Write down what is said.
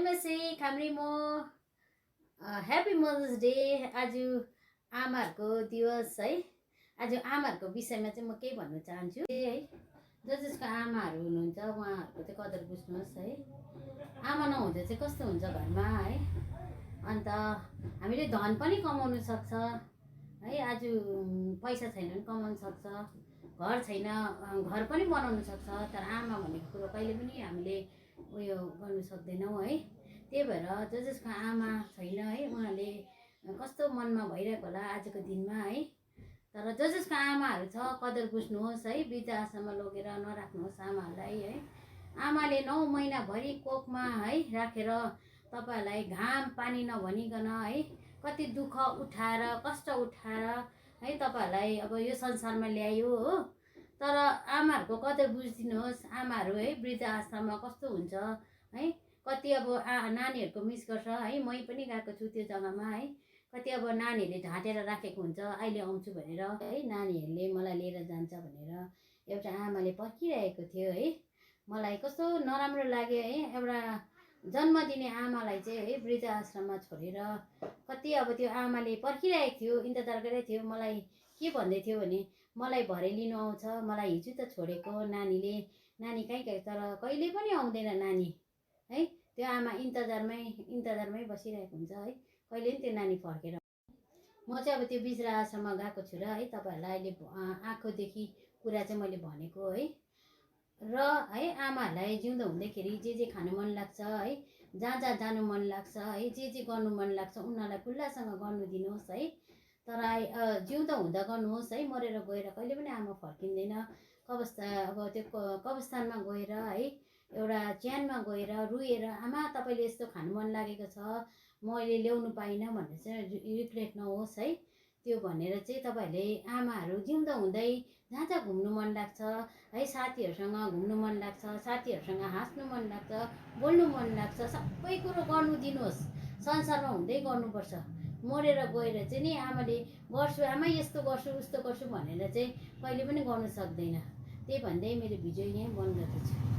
नमस्ते खामरी म happy mothers day. आज आमाहरूको दिवस है। आज आमाहरूको विषयमा चाहिँ म के भन्न चाहन्छु है, जसको आमाहरू हुनुहुन्छ उहाँहरूको चाहिँ कदर बुझ्नुहोस् है। आमा नहुँदा चाहिँ कस्तो हुन्छ घरमा है। अन्त हामीले धन पनि कमाउनु सक्छ है, आज पैसा छैन भने कमाउनु सक्छ, घर छैन घर पनि बनाउनु सक्छ, तर आमा भनेको कुरो कहिले पनि हामीले उयो गर्नु सक्दैनौँ है। त्यही भएर जसको आमा छैन है उहाँले कस्तो मनमा भइरहेको होला आजको दिनमा है। तर जसको आमाहरू छ कदर बुझ्नुहोस् है, वृद्ध आश्रममा लगेर नराख्नुहोस् आमाहरूलाई है। आमाले 9 महिनाभरि कोखमा है राखेर तपाईँहरूलाई घाम पानी नभनिकन है कति दुःख उठाएर कष्ट उठाएर है तपाईँहरूलाई अब यो संसारमा ल्यायो हो। तर आमाहरूको कदर बुझिदिनुहोस्। आमाहरू है वृद्ध आश्रममा कस्तो हुन्छ है, कति अब नानीहरूको मिस गर्छ है। मै पनि गएको छु त्यो जग्गामा है। कति अब नानीहरूले ढाँटेर राखेको हुन्छ अहिले आउँछु भनेर है, नानीहरूले मलाई लिएर जान्छ भनेर एउटा आमाले पर्खिरहेको थियो है। मलाई कस्तो नराम्रो लाग्यो है, एउटा जन्म दिने आमालाई चाहिँ है वृद्ध आश्रममा छोडेर कति अब त्यो आमाले पर्खिरहेको थियो, इन्तजार गरिरहेको थियो। मलाई के भन्दै थियो भने मलाई भरे लिनु आउँछ, मलाई हिजो त छोडेको नानीले, नानी कहीँ गयो तर कहिले पनि आउँदैन नानी है। त्यो आमा इन्तजारमै बसिरहेको हुन्छ है, कहिले पनि त्यो नानी फर्केर। म चाहिँ अब त्यो बिजरा आश्रममा गएको छु र है तपाईँहरूलाई अहिले आँखोदेखि कुरा चाहिँ मैले भनेको है। र है आमाहरूलाई जिउँदो हुँदाखेरि जे खानु मन लाग्छ है, जहाँ जहाँ जानु मन लाग्छ है, जे गर्नु मन लाग्छ उनीहरूलाई खुल्लासँग गर्नु दिनुहोस् है। तर जिउँदो हुँदा गर्नुहोस् है, मरेर गएर कहिले पनि आमा फर्किँदैन। अब त्यो कब्रस्तानमा गएर है एउटा च्यानमा गएर रोएर आमा तपाईँले यस्तो खानु मन लागेको छ मैले ल्याउनु पाइनँ भनेर चाहिँ रिग्रेट नहोस् है। त्यो भनेर चाहिँ तपाईँहरूले आमाहरू जिउँदो हुँदै जहाँ जहाँ घुम्नु मन लाग्छ है, साथीहरूसँग घुम्नु मन लाग्छ, साथीहरूसँग हाँस्नु मन लाग्छ, बोल्नु मन लाग्छ, सबै कुरो गर्नु दिनुहोस्। संसारमा हुँदै गर्नुपर्छ। मरेर गएर चाहिँ नि आमाले गर्छु आमा यस्तो गर्छु उस्तो गर्छु भनेर चाहिँ कहिले पनि गर्नु सक्दैन। त्यही भन्दै मेरो भिडियो यहीँ बन्द गर्दछु।